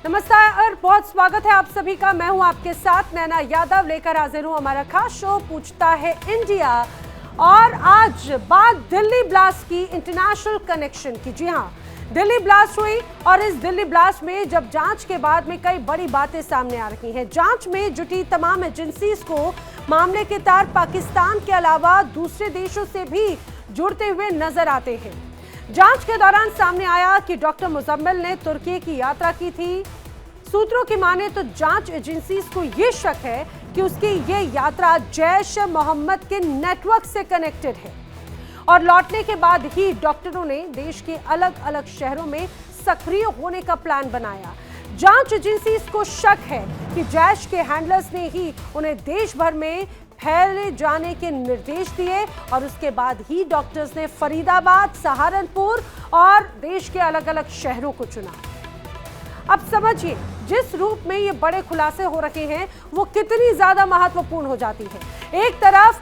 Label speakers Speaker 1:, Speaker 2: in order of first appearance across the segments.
Speaker 1: नमस्कार, बहुत स्वागत है आप सभी का। मैं हूं आपके साथ नैना यादव, लेकर हाजिर हूं हमारा खास शो पूछता है इंडिया। और आज बात दिल्ली ब्लास्ट की, इंटरनेशनल कनेक्शन की। जी हां, दिल्ली ब्लास्ट हुई और इस दिल्ली ब्लास्ट में जब जांच के बाद में कई बड़ी बातें सामने आ रही हैं। जांच में जुटी तमाम एजेंसीज को मामले के तार पाकिस्तान के अलावा दूसरे देशों से भी जुड़ते हुए नजर आते हैं। जांच के दौरान सामने आया कि डॉक्टर मुजम्मिल ने तुर्की की यात्रा की थी। सूत्रों की माने तो जांच एजेंसीज को यह शक है कि उसकी ये यात्रा जैश मोहम्मद के नेटवर्क से कनेक्टेड है और लौटने के बाद ही डॉक्टरों ने देश के अलग अलग शहरों में सक्रिय होने का प्लान बनाया। जांच एजेंसीज को शक है कि जैश के हैंडलर्स ने ही उन्हें देश भर में फैले जाने के निर्देश दिए और उसके बाद ही डॉक्टर्स ने फरीदाबाद, सहारनपुर और देश के अलग अलग शहरों को चुना। अब समझिए, जिस रूप में ये बड़े खुलासे हो रहे हैं वो कितनी ज्यादा महत्वपूर्ण हो जाती है। एक तरफ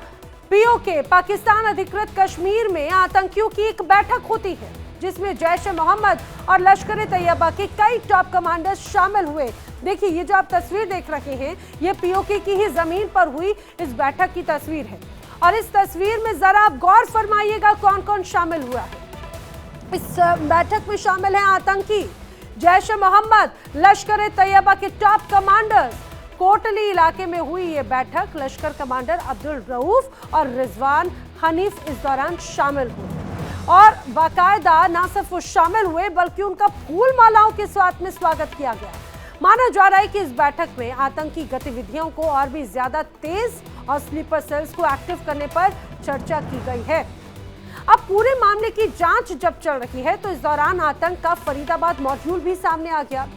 Speaker 1: पीओके, पाकिस्तान अधिकृत कश्मीर में आतंकियों की एक बैठक होती है जिसमें जैश ए मोहम्मद और लश्कर तैयबा के कई टॉप कमांडर्स शामिल हुए। देखिए, ये जो आप तस्वीर देख रहे हैं ये पीओके की ही जमीन पर हुई इस बैठक की तस्वीर है। और इस तस्वीर में जरा आप गौर फरमाइएगा कौन कौन शामिल हुआ है। इस बैठक में शामिल हैं आतंकी, जैश ए मोहम्मद, लश्कर तैयबा के टॉप कमांडर्स। कोटली इलाके में हुई ये बैठक। लश्कर कमांडर अब्दुल रऊफ और रिजवान हनीफ इस दौरान शामिल हुए और बाकायदा न सिर्फ वो शामिल हुए बल्कि उनका फूल मालाओं के साथ में स्वागत किया गया। माना जा रहा है कि इस बैठक में आतंकी गतिविधियों को और भी ज्यादा तेज और स्लीपर सेल्स को एक्टिव करने पर चर्चा की गई है। अब पूरे मामले की जांच जब चल रही है तो इस दौरान आतंक का फरीदाबाद मॉड्यूल भी सामने आ गया।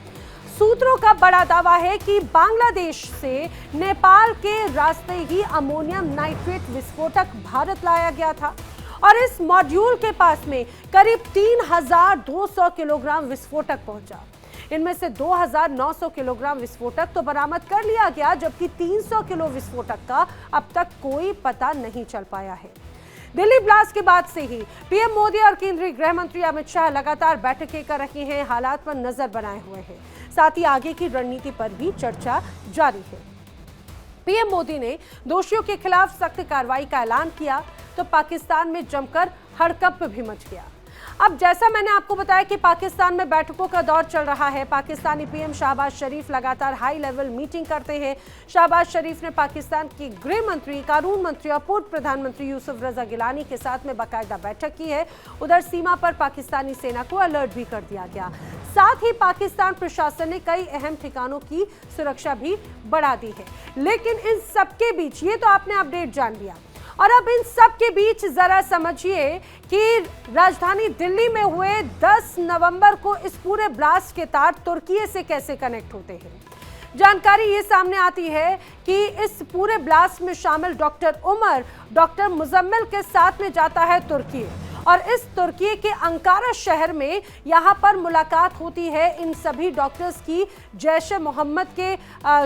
Speaker 1: सूत्रों का बड़ा दावा है कि बांग्लादेश से नेपाल के रास्ते ही अमोनियम नाइट्रेट विस्फोटक भारत लाया गया था और इस मॉड्यूल के पास में करीब 3200 किलोग्राम विस्फोटक पहुंचा। इनमें से 2900 किलोग्राम विस्फोटक तो बरामद कर लिया गया, जबकि 300 किलो विस्फोटक का अब तक कोई पता नहीं चल पाया है। दिल्ली ब्लास्ट के बाद से ही पीएम मोदी और केंद्रीय गृह मंत्री अमित शाह लगातार बैठकें कर रहे हैं, हालात पर नजर बनाए हुए हैं। साथ ही आगे की रणनीति पर भी चर्चा जारी है। पीएम मोदी ने दोषियों के खिलाफ सख्त कार्रवाई का ऐलान किया तो पाकिस्तान में जमकर हड़कंप भी मच गया। अब जैसा मैंने आपको बताया कि पाकिस्तान में बैठकों का दौर चल रहा है। पाकिस्तानी पीएम शहबाज शरीफ लगातार हाई लेवल मीटिंग करते हैं। शहबाज शरीफ ने पाकिस्तान के गृह मंत्री, कानून मंत्री और पूर्व प्रधानमंत्री यूसुफ रजा गिलानी के साथ में बाकायदा बैठक की है। उधर सीमा पर पाकिस्तानी सेना को अलर्ट भी कर दिया गया। साथ ही पाकिस्तान प्रशासन ने कई अहम ठिकानों की सुरक्षा भी बढ़ा दी है। लेकिन इन सबके बीच, ये तो आपने अपडेट जान लिया, और अब इन सब के बीच जरा समझिए कि राजधानी दिल्ली में हुए 10 नवंबर को इस पूरे ब्लास्ट के तार तुर्की से कैसे कनेक्ट होते हैं। जानकारी ये सामने आती है कि इस पूरे ब्लास्ट में शामिल डॉक्टर उमर डॉक्टर मुजम्मिल के साथ में जाता है तुर्की और इस तुर्की के अंकारा शहर में यहाँ पर मुलाकात होती है इन सभी डॉक्टर्स की जैश ए मोहम्मद के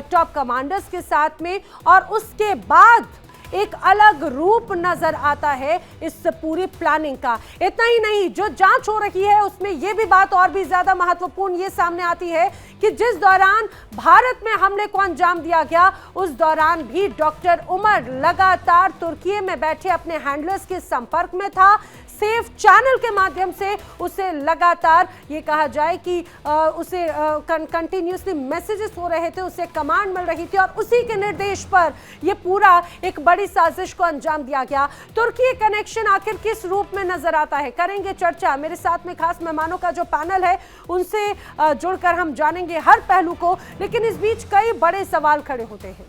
Speaker 1: टॉप कमांडर्स के साथ में। और उसके बाद एक अलग रूप नजर आता है इस पूरी प्लानिंग का। इतना ही नहीं, जो जांच हो रही है उसमें यह भी बात और भी ज्यादा महत्वपूर्ण ये सामने आती है कि जिस दौरान भारत में हमले को अंजाम दिया गया उस दौरान भी डॉक्टर उमर लगातार तुर्की में बैठे अपने हैंडलर्स के संपर्क में था। सेफ चैनल के माध्यम से उसे लगातार ये कहा जाए कि उसे कंटिन्यूसली मैसेजेस हो रहे थे, उसे कमांड मिल रही थी और उसी के निर्देश पर यह पूरा एक बड़ी साजिश को अंजाम दिया गया। तुर्की कनेक्शन आखिर किस रूप में नजर आता है, करेंगे चर्चा। मेरे साथ में खास मेहमानों का जो पैनल है उनसे जुड़कर हम जानेंगे हर पहलू को। लेकिन इस बीच कई बड़े सवाल खड़े होते हैं।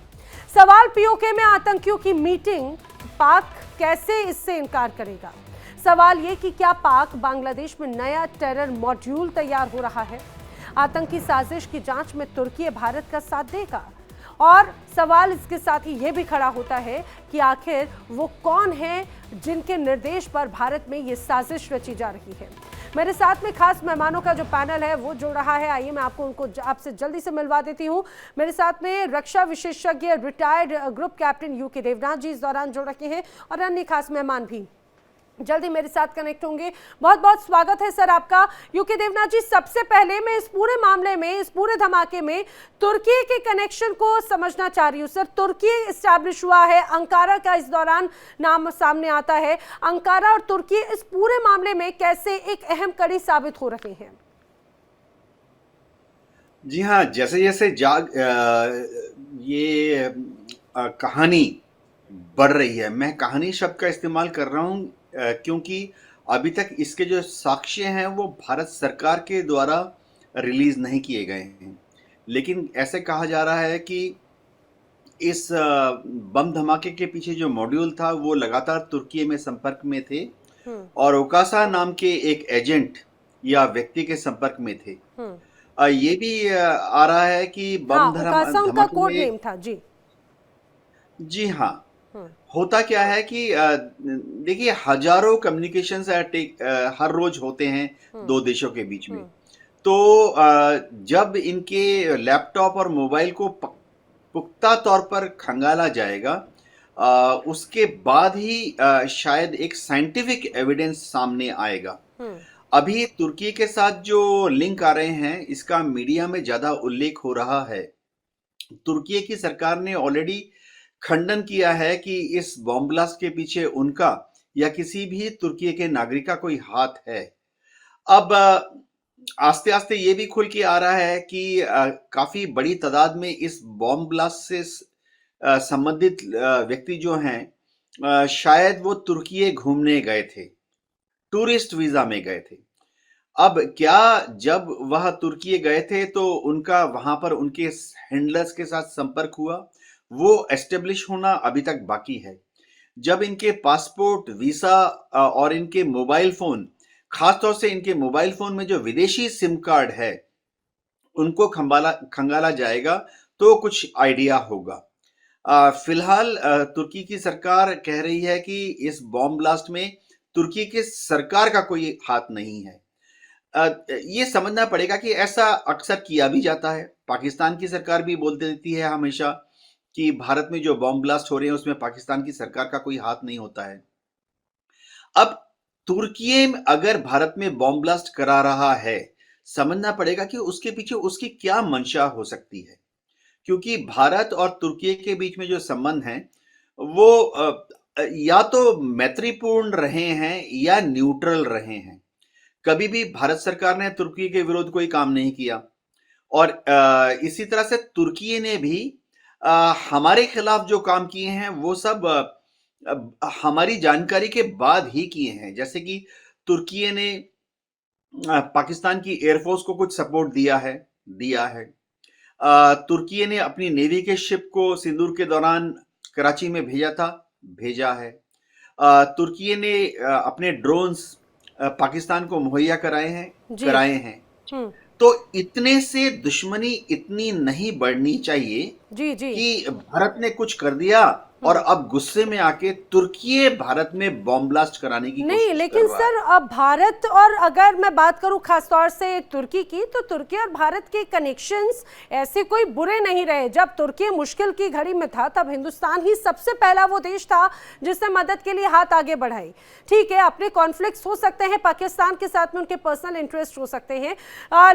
Speaker 1: सवाल पीओके में आतंकियों की मीटिंग, पाक कैसे इससे इनकार करेगा। सवाल ये कि क्या पाक बांग्लादेश में नया टेरर मॉड्यूल तैयार हो रहा है। आतंकी साजिश की जांच में तुर्की भारत का साथ देगा। और सवाल इसके साथ ही ये भी खड़ा होता है कि आखिर वो कौन है जिनके निर्देश पर भारत में ये साजिश रची जा रही है। मेरे साथ में खास मेहमानों का जो पैनल है वो जुड़ रहा है। आइए मैं आपसे जल्दी से मिलवा देती हूँ। मेरे साथ में रक्षा विशेषज्ञ retired group captain UK Devnath ji इस दौरान जुड़ रहे हैं और अन्य खास मेहमान भी। जल्दी मेरे साथ कनेक्ट होंगे। बहुत बहुत स्वागत है सर आपका। यूके देवनाथ जी, सबसे पहले मैं इस पूरे मामले में, इस पूरे धमाके में तुर्की के कनेक्शन को समझना चाह रही हूँ। सर, तुर्की इस्टेब्लिश हुआ है, अंकारा का इस दौरान नाम सामने आता है। अंकारा और तुर्की इस पूरे मामले में कैसे एक अहम कड़ी साबित हो रहे हैं?
Speaker 2: जी हाँ, जैसे जैसे ये कहानी बढ़ रही है, मैं कहानी शब्द का इस्तेमाल कर रहा हूँ क्योंकि अभी तक इसके जो साक्ष्य हैं वो भारत सरकार के द्वारा रिलीज नहीं किए गए हैं। लेकिन ऐसे कहा जा रहा है कि इस बम धमाके के पीछे जो मॉड्यूल था वो लगातार तुर्की में संपर्क में थे और ओकासा नाम के एक एजेंट या व्यक्ति के संपर्क में थे। ये भी आ रहा है कि
Speaker 1: हाँ,
Speaker 2: बम
Speaker 1: उकासा उनका
Speaker 2: धमाके
Speaker 1: कोड
Speaker 2: में।
Speaker 1: नेम था जी।
Speaker 2: जी हाँ, होता क्या है कि देखिए हजारों कम्युनिकेशंस हर रोज होते हैं दो देशों के बीच में। तो जब इनके लैपटॉप और मोबाइल को पुख्ता तौर पर खंगाला जाएगा, उसके बाद ही शायद एक साइंटिफिक एविडेंस सामने आएगा। अभी तुर्की के साथ जो लिंक आ रहे हैं इसका मीडिया में ज्यादा उल्लेख हो रहा है। तुर्की की सरकार ने ऑलरेडी खंडन किया है कि इस बॉम्ब ब्लास्ट के पीछे उनका या किसी भी तुर्की के नागरिक का कोई हाथ है। अब आस्ते आस्ते ये भी खुल के आ रहा है कि काफी बड़ी तादाद में इस बॉम्ब ब्लास्ट से संबंधित व्यक्ति जो हैं, शायद वो तुर्की घूमने गए थे, टूरिस्ट वीजा में गए थे। अब क्या जब वह तुर्की गए थे तो उनका वहां पर उनके हैंडलर्स के साथ संपर्क हुआ, वो एस्टेब्लिश होना अभी तक बाकी है। जब इनके पासपोर्ट, वीसा और इनके मोबाइल फोन, खासतौर से इनके मोबाइल फोन में जो विदेशी सिम कार्ड है उनको खंगाला जाएगा तो कुछ आइडिया होगा। फिलहाल तुर्की की सरकार कह रही है कि इस बॉम्ब ब्लास्ट में तुर्की की सरकार का कोई हाथ नहीं है। ये समझना पड़ेगा कि ऐसा अक्सर किया भी जाता है। पाकिस्तान की सरकार भी बोल देती है हमेशा कि भारत में जो बॉम्ब ब्लास्ट हो रहे हैं उसमें पाकिस्तान की सरकार का कोई हाथ नहीं होता है। अब तुर्की अगर भारत में बॉम्ब ब्लास्ट करा रहा है, समझना पड़ेगा कि उसके पीछे उसकी क्या मंशा हो सकती है, क्योंकि भारत और तुर्की के बीच में जो संबंध हैं वो या तो मैत्रीपूर्ण रहे हैं या न्यूट्रल रहे हैं। कभी भी भारत सरकार ने तुर्की के विरुद्ध कोई काम नहीं किया और इसी तरह से तुर्की ने भी हमारे खिलाफ जो काम किए हैं वो सब हमारी जानकारी के बाद ही किए हैं। जैसे कि तुर्की ने पाकिस्तान की एयरफोर्स को कुछ सपोर्ट दिया है। तुर्की ने अपनी नेवी के शिप को सिंदूर के दौरान कराची में भेजा है। तुर्की ने अपने ड्रोन्स पाकिस्तान को मुहैया कराए हैं। तो इतने से दुश्मनी इतनी नहीं बढ़नी चाहिए कि भारत ने कुछ कर दिया और अब गुस्से में आके तुर्की भारत में बॉम्ब ब्लास्ट कराने की
Speaker 1: नहीं, लेकिन सर अब भारत, और अगर मैं बात करूं खासतौर से तुर्की की, तो तुर्की और भारत के कनेक्शंस ऐसे कोई बुरे नहीं रहे। जब तुर्की मुश्किल की घड़ी में था तब हिंदुस्तान ही सबसे पहला वो देश था जिसने मदद के लिए हाथ आगे बढ़ाई। ठीक है, अपने कॉन्फ्लिक्ट्स हो सकते हैं पाकिस्तान के साथ में, उनके पर्सनल इंटरेस्ट हो सकते हैं,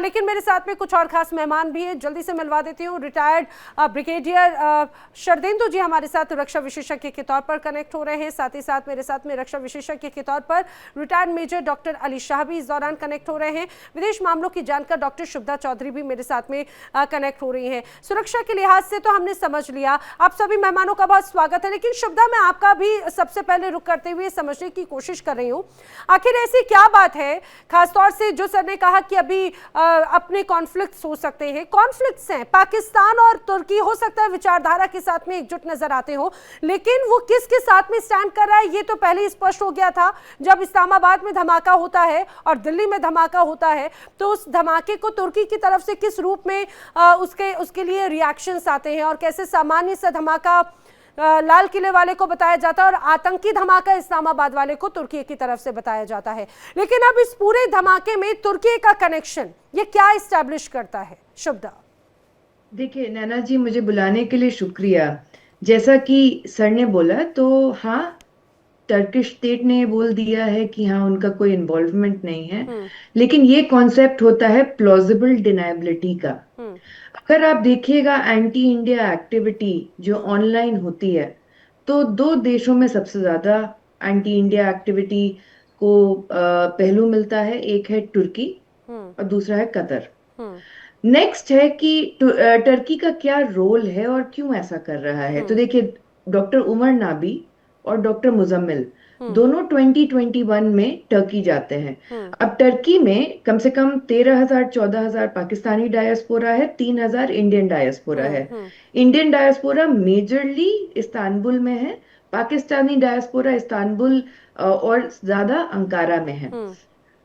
Speaker 1: लेकिन मेरे साथ में कुछ और खास मेहमान भी हैं, जल्दी से मिलवा देती हूँ। रिटायर्ड ब्रिगेडियर शरदेंदु जी हमारे साथ रक्षा विशेषज्ञ के तौर पर कनेक्ट हो रहे हैं। साथ ही साथ मेरे साथ में रक्षा विशेषज्ञ के तौर पर retired major doctor Ali Shah भी इस दौरान कनेक्ट हो रहे हैं। विदेश मामलों की जानकार डॉक्टर शुभदा चौधरी भी मेरे साथ में कनेक्ट हो रही हैं। सुरक्षा के लिहाज से तो हमने समझ लिया, आप सभी मेहमानों का बहुत स्वागत है। लेकिन शुभदा, मैं आपका भी सबसे पहले रुक करते हुए समझने की कोशिश कर रही हूँ, आखिर ऐसी क्या बात है, खासतौर से जो सर ने कहा कि अभी अपने कॉन्फ्लिक्ट्स हो सकते हैं, कॉन्फ्लिक्ट्स हैं, पाकिस्तान और तुर्की हो सकता है विचारधारा के साथ में एकजुट नजर आते हो, लेकिन वो किसके साथ में स्टैंड कर रहा है ये तो पहले ही स्पष्ट हो गया था। जब इस्लामाबाद में धमाका होता है और दिल्ली में धमाका होता है तो उस धमाके को तुर्की की तरफ से किस रूप में उसके लिए रिएक्शंस आते हैं और कैसे सामान्य सा धमाका लाल किले वाले को बताया जाता है और आतंकी धमाका इस्लामाबाद वाले को तुर्की की तरफ से बताया जाता है। लेकिन अब इस पूरे धमाके में तुर्की का कनेक्शन ये क्या इस्टेब्लिश करता है? शुभदा।
Speaker 3: देखिए नैना जी, मुझे बुलाने के लिए शुक्रिया। जैसा कि सर ने बोला तो हाँ, टर्किश स्टेट ने ये बोल दिया है कि हाँ उनका कोई इन्वॉल्वमेंट नहीं है, लेकिन ये कॉन्सेप्ट होता है प्लॉजिबल डिनायबिलिटी का। अगर आप देखिएगा एंटी इंडिया एक्टिविटी जो ऑनलाइन होती है, तो दो देशों में सबसे ज्यादा एंटी इंडिया एक्टिविटी को पहलू मिलता है। एक है तुर्की और दूसरा है कतर। नेक्स्ट है कि टर्की का क्या रोल है और क्यों ऐसा कर रहा है। तो देखिए, डॉक्टर उमर नाबी और डॉक्टर मुजम्मिल दोनों 2021 में टर्की जाते हैं। अब टर्की में कम से कम 13,000-14,000 पाकिस्तानी डायस्पोरा है, 3,000 इंडियन डायस्पोरा है। इंडियन डायस्पोरा मेजरली इस्तांबुल में है, पाकिस्तानी डायस्पोरा इस्तांबुल और ज्यादा अंकारा में है।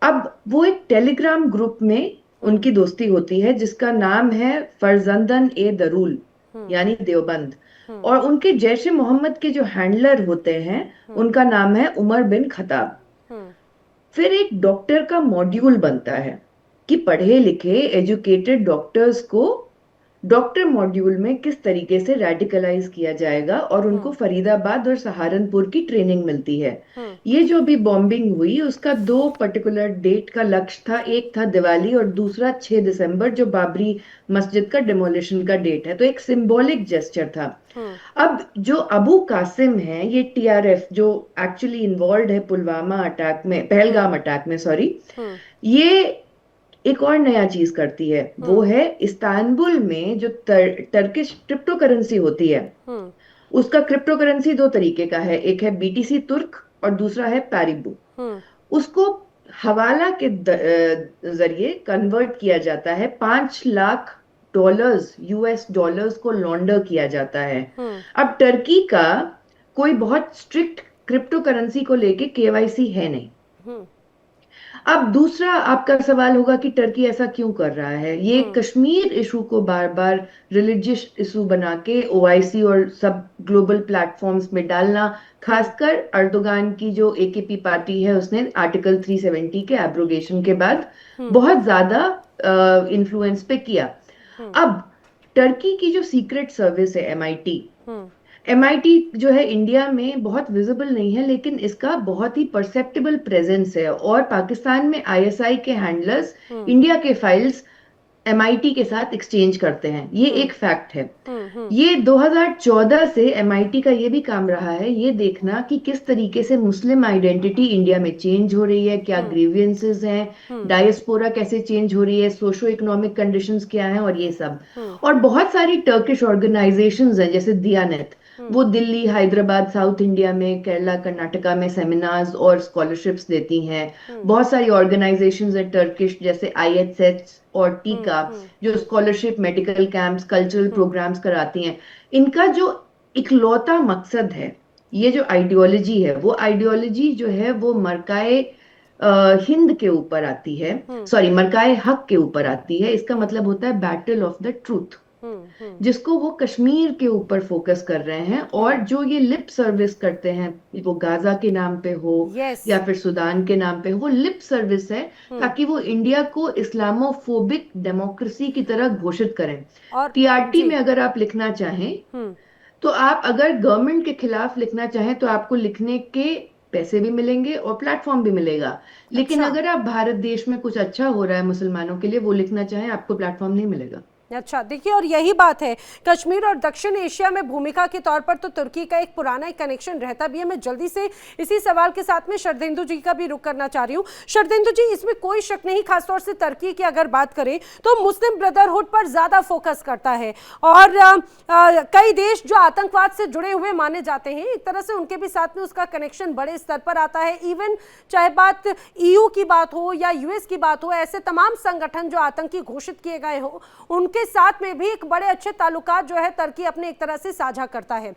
Speaker 3: अब वो एक टेलीग्राम ग्रुप में उनकी दोस्ती होती है जिसका नाम है फरजंदन ए दरूल यानी देवबंद, और उनके जैश ए मोहम्मद के जो हैंडलर होते हैं उनका नाम है उमर बिन खताब। फिर एक डॉक्टर का मॉड्यूल बनता है कि पढ़े लिखे एजुकेटेड डॉक्टर्स को डॉक्टर मॉड्यूल में किस तरीके से रेडिकलाइज किया जाएगा, और उनको फरीदाबाद और सहारनपुर की ट्रेनिंग मिलती है। ये जो अभी बॉम्बिंग हुई उसका 2 पर्टिकुलर डेट का लक्ष्य था, एक था दिवाली और दूसरा 6 दिसंबर जो बाबरी मस्जिद का डिमोलिशन का डेट है। तो एक सिंबॉलिक जेस्चर था। अब जो अबू कासिम है, ये टीआरएफ जो एक्चुअली इन्वॉल्व है पुलवामा अटैक में, पहलगाम अटैक में, सॉरी, ये एक और नया चीज करती है। वो है इस्तांबुल में जो टर्किश क्रिप्टो करेंसी होती है, उसका क्रिप्टो करेंसी 2 तरीके का है, एक है बीटीसी तुर्क और दूसरा है पैरिबू। उसको हवाला के जरिए कन्वर्ट किया जाता है, $5 लाख यूएस डॉलर्स को लॉन्डर किया जाता है। अब टर्की का कोई बहुत स्ट्रिक्ट क्रिप्टो करेंसी को लेके केवाईसी है नहीं। अब दूसरा आपका सवाल होगा कि टर्की ऐसा क्यों कर रहा है। ये कश्मीर इशू को बार बार रिलीजियस इशू बना के ओआईसी और सब ग्लोबल प्लेटफॉर्म्स में डालना, खासकर अर्दोगान की जो एकेपी पार्टी है उसने आर्टिकल 370 के एब्रोगेशन के बाद बहुत ज्यादा इन्फ्लुएंस पे किया। अब टर्की की जो सीक्रेट सर्विस है एमआईटी जो है इंडिया में बहुत विजिबल नहीं है, लेकिन इसका बहुत ही परसेप्टेबल प्रेजेंस है, और पाकिस्तान में आईएसआई के हैंडलर्स इंडिया के फाइल्स एमआईटी के साथ एक्सचेंज करते हैं। ये एक फैक्ट है। ये 2014 से एमआईटी का ये भी काम रहा है ये देखना कि किस तरीके से मुस्लिम आइडेंटिटी इंडिया में चेंज हो रही है, क्या ग्रीवियंसेस हैं, डायस्पोरा कैसे चेंज हो रही है, सोशो इकोनॉमिक कंडीशंस क्या हैं, और ये सब। और बहुत सारी टर्किश ऑर्गेनाइजेशंस हैं जैसे दियानत, वो दिल्ली, हैदराबाद, साउथ इंडिया में, केरला, कर्नाटका में सेमिनार्स और स्कॉलरशिप्स देती हैं। बहुत सारी ऑर्गेनाइजेशंस हैं टर्किश जैसे आईएचएच और टीका जो scholarship, medical camps, cultural programmes कराती हैं। इनका जो इकलौता मकसद है, ये जो आइडियोलॉजी है, वो आइडियोलॉजी जो है वो मरकाए हिंद के ऊपर आती है, सॉरी मरकाए हक के ऊपर आती है। इसका मतलब होता है बैटल ऑफ द ट्रूथ, जिसको वो कश्मीर के ऊपर फोकस कर रहे हैं। और जो ये लिप सर्विस करते हैं, वो गाजा के नाम पे हो या फिर सुदान के नाम पे हो, वो लिप सर्विस है ताकि वो इंडिया को इस्लामोफोबिक डेमोक्रेसी की तरह घोषित करें। और टीआरटी में अगर आप लिखना चाहें तो आप अगर गवर्नमेंट के खिलाफ लिखना चाहें तो आपको लिखने के पैसे भी मिलेंगे और प्लेटफॉर्म भी मिलेगा, लेकिन अगर आप भारत देश में कुछ अच्छा हो रहा है मुसलमानों के लिए वो लिखना चाहें, आपको प्लेटफॉर्म नहीं मिलेगा।
Speaker 1: अच्छा, देखिए, और यही बात है, कश्मीर और दक्षिण एशिया में भूमिका के तौर पर तो तुर्की का एक पुराना एक कनेक्शन रहता भी है। मैं जल्दी से इसी सवाल के साथ में शरदेंदु जी का भी रुख करना चाह रही हूँ। शरदेंदु जी, इसमें कोई शक नहीं, खासतौर से तुर्की की अगर बात करें तो मुस्लिम ब्रदरहुड पर ज्यादा फोकस करता है, और कई देश जो आतंकवाद से जुड़े हुए माने जाते हैं, एक तरह से उनके भी साथ में उसका कनेक्शन बड़े स्तर पर आता है। इवन चाहे बात ईयू की बात हो या यूएस की बात हो, ऐसे तमाम संगठन जो आतंकी घोषित किए गए हो उनके साथ में भी एक बड़े अच्छे ताल्लुकात जो है तुर्की अपने एक तरह से साझा करता है।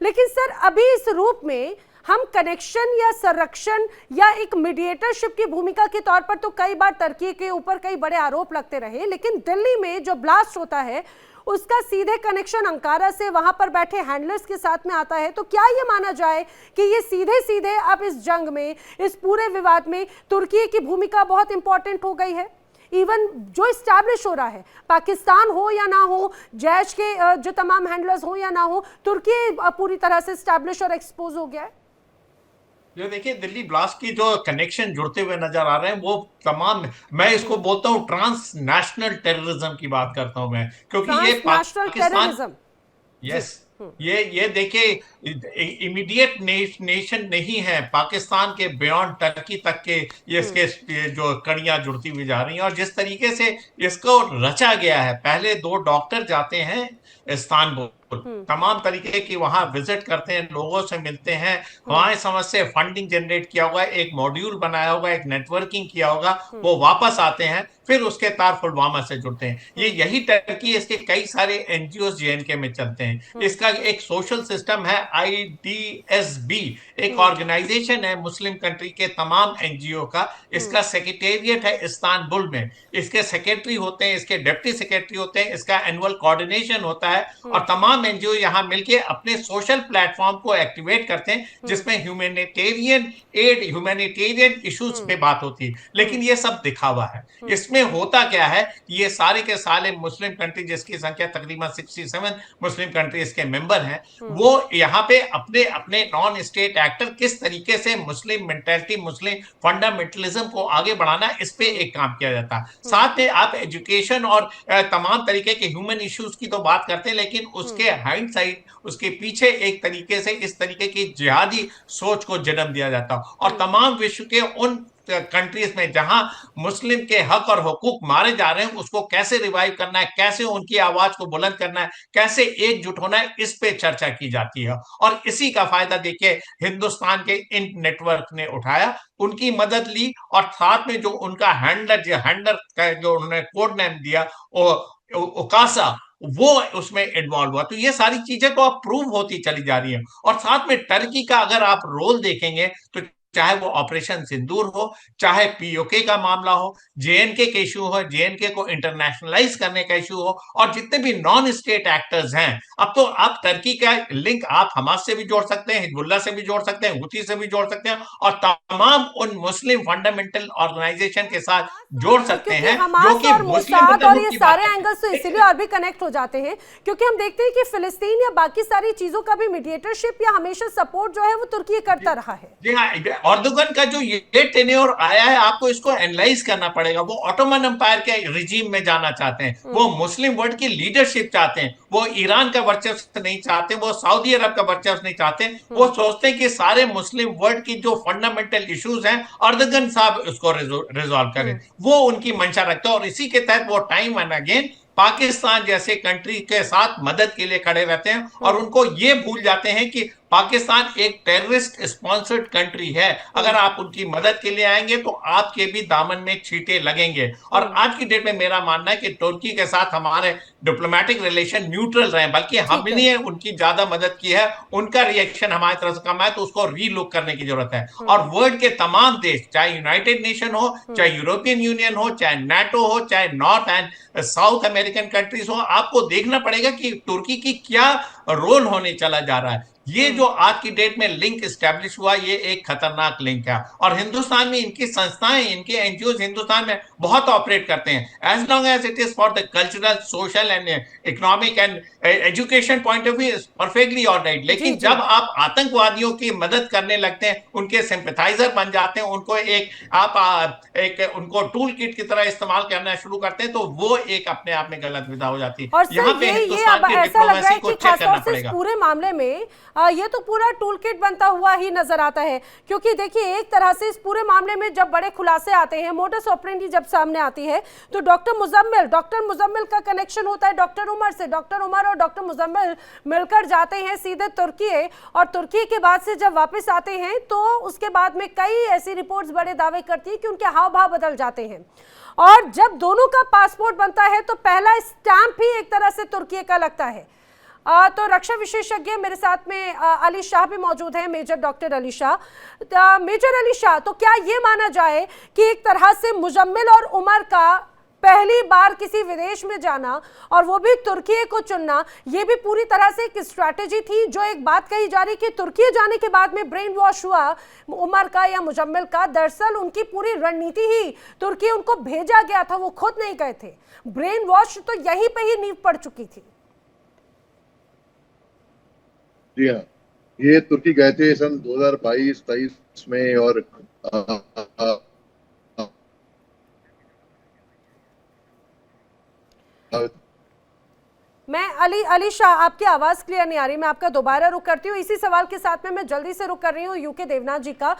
Speaker 1: लेकिन सर, अभी इस रूप में हम कनेक्शन या संरक्षण या एक मीडिएटरशिप की भूमिका के तौर पर तो कई बार तुर्की के ऊपर कई बड़े आरोप लगते रहे, लेकिन दिल्ली में जो ब्लास्ट होता है उसका सीधे कनेक्शन अंकारा से वहां पर बैठे हैंडलर्स के साथ में आता है। तो क्या ये माना जाए कि ये सीधे सीधे अब इस जंग में, इस पूरे विवाद में तुर्की की भूमिका बहुत इंपॉर्टेंट हो गई है? इवन जो इस्टेब्लिश हो रहा है, पाकिस्तान हो या ना हो, जैश के जो तमाम हैंडलर्स हो या ना हो, तुर्की पूरी तरह से इस्टेब्लिश और एक्सपोज हो गया है।
Speaker 4: जो देखिए दिल्ली ब्लास्ट की जो कनेक्शन जुड़ते हुए नजर आ रहे हैं वो तमाम, मैं इसको बोलता हूँ ट्रांस नेशनल टेररिज्म की बात करता हूँ मैं, क्योंकि ये
Speaker 1: ट्रांस नेशनल
Speaker 4: पाकिस्तान,
Speaker 1: टेररिज्म। जी।
Speaker 4: यस, ये देखिए इमीडिएट नेशन नहीं है, पाकिस्तान के बियॉन्ड टर्की तक के ये इसके ये जो कड़ियां जुड़ती हुई जा रही हैं। और जिस तरीके से इसको रचा गया है, पहले दो डॉक्टर जाते हैं इस्तांबुल, तमाम तरीके की वहां विजिट करते हैं, लोगों से मिलते हैं, वहां समझ से फंडिंग जनरेट किया होगा, एक मॉड्यूल बनाया होगा, एक नेटवर्किंग किया होगा, वो वापस आते हैं, फिर उसके तार पुलवामा से जुड़ते हैं। ये यही टर्की, इसके कई सारे एनजीओ जेएनके में चलते हैं। इसका एक सोशल सिस्टम है आईडीएसबी, एक ऑर्गेनाइजेशन है मुस्लिम कंट्री के तमाम एनजीओ का। इसका सेक्रेटेरिएट है इस्तांबुल में, इसके सेक्रेटरी होते हैं, इसके डिप्टी सेक्रेटरी होते हैं, इसका एनुअल कोऑर्डिनेशन होता है, और तमाम एनजीओ यहां मिलकर अपने सोशल प्लेटफॉर्म को एक्टिवेट करते हैं, जिसमें ह्यूमैनिटेरियन एड, ह्यूमैनिटेरियन इश्यूज पे बात होती है। लेकिन ये सब दिखावा है। इसमें होता क्या है, ये सारे के सारे मुस्लिम कंट्री, जिसकी संख्या तकरीबन 67 मुस्लिम कंट्री इसके मेंबर हैं, वो यहाँ पे अपने अपने नॉन स्टेट एक्टर किस तरीके से मुस्लिम मेंटालिटी, मुस्लिम फंडामेंटलिज्म को आगे बढ़ाना, इस पे एक काम किया जाता है। साथ में आप एजुकेशन और तमाम तरीके के ह्यूमन इश्यूज की तो बात करते हैं, लेकिन उसके हाइंड साइड, उसके पीछे एक तरीके से इस तरीके की जिहादी सोच को जन्म दिया जाता है। और तमाम विश्व के उन कंट्रीज में जहां मुस्लिम के हक और हुकूक मारे जा रहे हैं, उसको कैसे रिवाइव करना है, कैसे उनकी आवाज को बुलंद करना है, कैसे एकजुट होना है, इस पे चर्चा की जाती है। और इसी का फायदा देखिए हिंदुस्तान के इन नेटवर्क ने उठाया, उनकी मदद ली, और साथ में जो उनका हैंडलर का जो उन्होंने कोड नेम दिया, ओकासा, वो उसमें इन्वॉल्व हुआ। तो ये सारी चीजें तो अब प्रूव होती चली जा रही है। और साथ में टर्की का अगर आप रोल देखेंगे, तो चाहे वो ऑपरेशन सिंदूर हो, चाहे पीओके का मामला हो, जेएनके के इशू हो, जेएनके को इंटरनेशनलाइज करने का इशू हो, और जितने भी नॉन स्टेट एक्टर्स हैं, अब तो आप टर्की का लिंक आप हमास से भी जोड़ सकते हैं, हिजबुल्लाह से भी जोड़ सकते हैं, हुती से भी जोड़ सकते हैं, और तमाम उन मुस्लिम फंडामेंटल ऑर्गेनाइजेशन के साथ जोड़ सकते
Speaker 1: क्योंकि
Speaker 4: हैं, जो
Speaker 1: हमास
Speaker 4: कि
Speaker 1: और
Speaker 4: मुस्लिम
Speaker 1: मोसाद और
Speaker 4: ब्रदरहुड
Speaker 1: ये
Speaker 4: की बात
Speaker 1: सारे
Speaker 4: करते
Speaker 1: एंगल्स तो
Speaker 4: हैं।
Speaker 1: इसीलिए और भी कनेक्ट हो जाते हैं क्योंकि हम देखते हैं कि फिलिस्तीन या बाकी सारी चीजों का भी मीडिएटरशिप या हमेशा सपोर्ट जो है वो तुर्की करता रहा है।
Speaker 4: जी हाँ, अर्दोगन का जो ये टेन्योर आया है, आपको इसको एनालाइज करना पड़ेगा। वो ऑटोमन एम्पायर के रिजीम में जाना चाहते हैं, वो मुस्लिम वर्ल्ड की लीडरशिप चाहते हैं, वो ईरान का वर्चस्व नहीं चाहते, वो सऊदी अरब का वर्चस्व नहीं चाहते। वो सोचते हैं कि सारे मुस्लिम वर्ल्ड की जो फंडामेंटल इश्यूज हैं, अर्दोगन साहब उसको रिजॉल्व करें, वो उनकी मंशा रखते हैं। और इसी के तहत वो टाइम एंड अगेन पाकिस्तान जैसे कंट्री के साथ मदद के लिए खड़े रहते हैं, और उनको ये भूल जाते हैं कि पाकिस्तान एक टेररिस्ट स्पॉन्सर्ड कंट्री है। अगर आप उनकी मदद के लिए आएंगे तो आपके भी दामन में छींटे लगेंगे। और आज की डेट में मेरा मानना है कि तुर्की के साथ हमारे डिप्लोमेटिक रिलेशन न्यूट्रल रहे, बल्कि हमने उनकी ज्यादा मदद की है, उनका रिएक्शन हमारी तरफ से कम है, तो उसको रीलुक करने की जरूरत है। और वर्ल्ड के तमाम देश, चाहे यूनाइटेड नेशन हो, चाहे यूरोपियन यूनियन हो, चाहे नाटो हो, चाहे north and south American countries हो, आपको देखना पड़ेगा कि तुर्की की क्या रोल होने चला जा रहा है। ये जो आज की डेट में लिंक स्टैब्लिश हुआ, ये एक खतरनाक लिंक है। और हिंदुस्तान में इनकी संस्थाएं, इनके एनजीओ हिंदुस्तान में बहुत ऑपरेट करते हैं। As long as it is for the cultural, social and economic and education point of view, perfectly all right. लेकिन जब आप आतंकवादियों की मदद करने लगते हैं, उनके सिंपैथाइजर बन जाते हैं, उनको एक उनको टूल किट की तरह इस्तेमाल करना शुरू करते हैं, तो वो एक अपने आप में गलत विधा हो जाती है।
Speaker 1: और
Speaker 4: यहाँ पे हिंदुस्तान की डिप्लोमेसी को चेक करना पड़ेगा।
Speaker 1: पूरे मामले में ये तो पूरा टूल किट बनता हुआ ही नजर आता है, क्योंकि देखिए एक तरह से इस पूरे मामले में जब बड़े खुलासे आते हैं, मोडस ऑपरेंडी जब सामने आती है, तो डॉक्टर मुजम्मिल का कनेक्शन होता है डॉक्टर उमर से। डॉक्टर उमर और डॉक्टर मुजम्मिल मिलकर जाते हैं सीधे तुर्की, और तुर्की के बाद से जब वापस आते हैं तो उसके बाद में कई ऐसी रिपोर्ट्स बड़े दावे करती है कि उनके हाव भाव बदल जाते हैं। और जब दोनों का पासपोर्ट बनता है तो पहला स्टैंप ही एक तरह से तुर्की का लगता है। तो रक्षा विशेषज्ञ मेरे साथ में अली शाह भी मौजूद है, major doctor Ali Shah. Major Ali Shah, तो क्या ये माना जाए कि एक तरह से मुजम्मिल और उमर का पहली बार किसी विदेश में जाना और वो भी तुर्की को चुनना, ये भी पूरी तरह से एक स्ट्रैटेजी थी? जो एक बात कही जा रही कि तुर्की जाने के बाद में ब्रेन वॉश हुआ उमर का या मुजम्मिल का, दरअसल उनकी पूरी रणनीति ही तुर्की उनको भेजा गया था, वो खुद नहीं गए थे। ब्रेन वॉश तो यहीं पे ही नींव पड़ चुकी थी।
Speaker 5: जी हाँ, ये तुर्की गए थे सन 2022-23 में, और
Speaker 1: मैं अली शाह, आपकी आवाज क्लियर नहीं आ रही, मैं आपका दोबारा रुक करती हूँ। इसी सवाल के साथ में मैं जल्दी से रुक कर रही हूँ यूके देवनाथ जी का।